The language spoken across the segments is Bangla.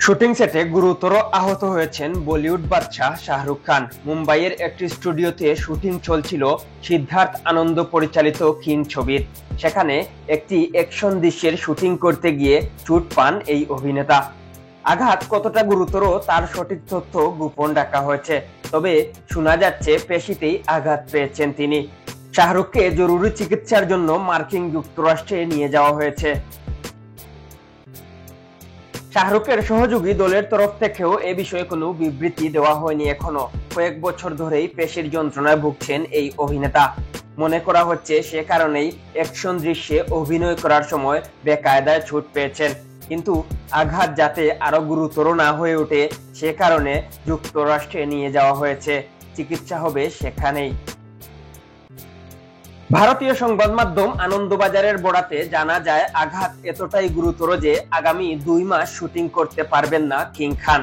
শুটিং সেটে গুরুতর আহত হয়েছেন বলিউড বাদশা শাহরুখ খান। মুম্বাইয়ের একটি স্টুডিওতে শুটিং চলছিল সিদ্ধার্থ আনন্দ পরিচালিত কিং ছবির। সেখানে একটি অ্যাকশন দৃশ্যের শুটিং করতে গিয়ে চোট পান এই অভিনেতা। আঘাত কতটা গুরুতর তার সঠিক তথ্য গোপন রাখা হয়েছে, তবে শোনা যাচ্ছে পেশিতেই আঘাত পেয়েছেন তিনি। শাহরুখকে জরুরি চিকিৎসার জন্য মার্কিন যুক্তরাষ্ট্রে নিয়ে যাওয়া হয়েছে। শাহরুখের সহযোগী দলের তরফ থেকেও এ বিষয়ে কোনো বিবৃতি দেওয়া হয়নি এখনো। কয়েক বছর ধরেই পেশির যন্ত্রণায় ভুগছেন এই অভিনেতা। মনে করা হচ্ছে সে কারণেই অ্যাকশন দৃশ্যে অভিনয় করার সময় বেকায়দায় চোট পেয়েছেন। কিন্তু আঘাত যাতে আরো গুরুতর না হয়ে ওঠে সে কারণে যুক্তরাষ্ট্রে নিয়ে যাওয়া হয়েছে। চিকিৎসা হবে সেখানেই। ভারতীয় সংবাদ মাধ্যম আনন্দবাজারের বরাতে জানা যায়, আঘাত এতটাই গুরুতর যে আগামী 2 মাস শুটিং করতে পারবেন না কিং খান।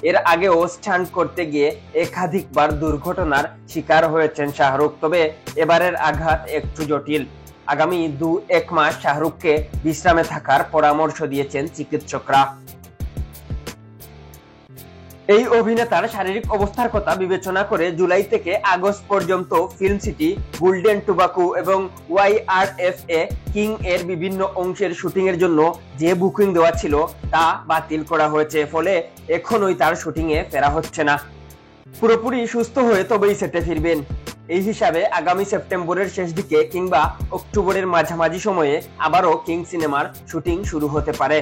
এর আগেও স্টান্ট করতে গিয়ে একাধিকবার দুর্ঘটনার শিকার হয়েছেন শাহরুখ, তবে এবারের আঘাত একটু জটিল। আগামী 2-1 মাস শাহরুখকে বিশ্রামে থাকার পরামর্শ দিয়েছেন চিকিৎসকরা। এই অভিনেতার শারীরিক অবস্থার কথা বিবেচনা করে জুলাই থেকে আগস্ট পর্যন্ত ফিল্ম সিটি, গোল্ডেন টোবাকো এবং ওয়াইআরএফ-এ কিং এর বিভিন্ন অংশের শুটিং এর জন্য যে বুকিং দেওয়া ছিল তা বাতিল করা হয়েছে, ফলে এখনোই তার শুটিং এ ফেরা হচ্ছে না। পুরোপুরি সুস্থ হয়ে তবেই সেটে ফিরবেন। এই হিসাবে আগামী সেপ্টেম্বরের শেষ দিকে কিংবা অক্টোবরের মাঝামাঝি সময়ে আবারও কিং সিনেমার শুটিং শুরু হতে পারে।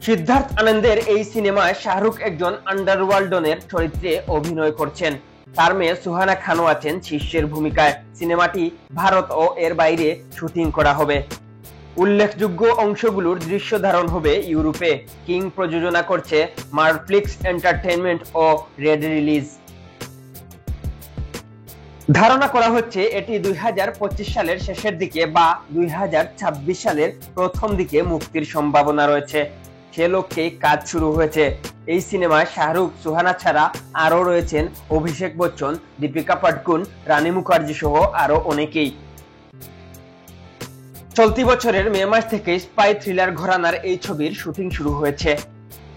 সিদ্ধার্থ আনন্দের এই সিনেমায় শাহরুখ একজন আন্ডারওয়ার্ল্ড ডনের চরিত্রে অভিনয় করছেন। তার মেয়ে সুহানা খানও আছেন শিষ্যের ভূমিকায়। সিনেমাটি ভারত ও এর বাইরে শুটিং করা হবে। উল্লেখযোগ্য অংশগুলোর দৃশ্য ধারণ হবে ইউরোপে। কিং প্রযোজনা করছে মারফ্লিক্স এন্টারটেইনমেন্ট ও রেড রিলিজ। ধারণা করা হচ্ছে এটি 2025 সালের শেষের দিকে বা 2026 সালের প্রথম দিকে মুক্তির সম্ভাবনা রয়েছে। সে লক্ষ্যেই কাজ শুরু হয়েছে। এই সিনেমায় শাহরুখ, সুহানা ছাড়া আরও রয়েছেন অভিষেক বচ্চন, দীপিকা পাডুকোন, রানী মুখার্জি সহ আরো অনেকেই। চলতি বছরের মে মাস থেকে স্পাই থ্রিলার ঘরানার এই ছবির শুটিং শুরু হয়েছে।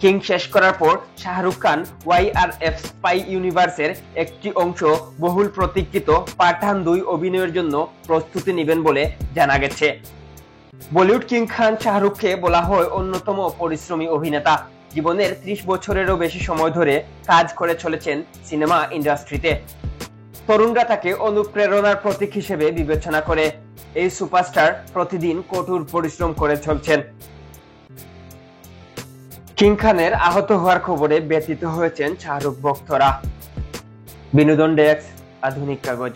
কিং শেষ করার পর শাহরুখ খান ওয়াইআরএফ স্পাই ইউনিভার্সের একটি অংশ বহুল প্রতীক্ষিত পাঠান 2 অভিনয়ের জন্য প্রস্তুতি নেবেন বলে জানা গেছে। বলিউড কিং খান শাহরুখকে বলা হয় অন্যতম পরিশ্রমী অভিনেতা। জীবনের 30 বছরেরও বেশি সময় ধরে কাজ করে চলেছেন সিনেমা ইন্ডাস্ট্রিতে। তরুণরা তাকে অনুপ্রেরণার প্রতীক হিসেবে বিবেচনা করে। এই সুপারস্টার প্রতিদিন কঠোর পরিশ্রম করে চলছেন। কিং খানের আহত হওয়ার খবরে ব্যথিত হয়েছেন শাহরুখ ভক্তরা। বিনোদন ডেস্ক, আধুনিক কাগজ।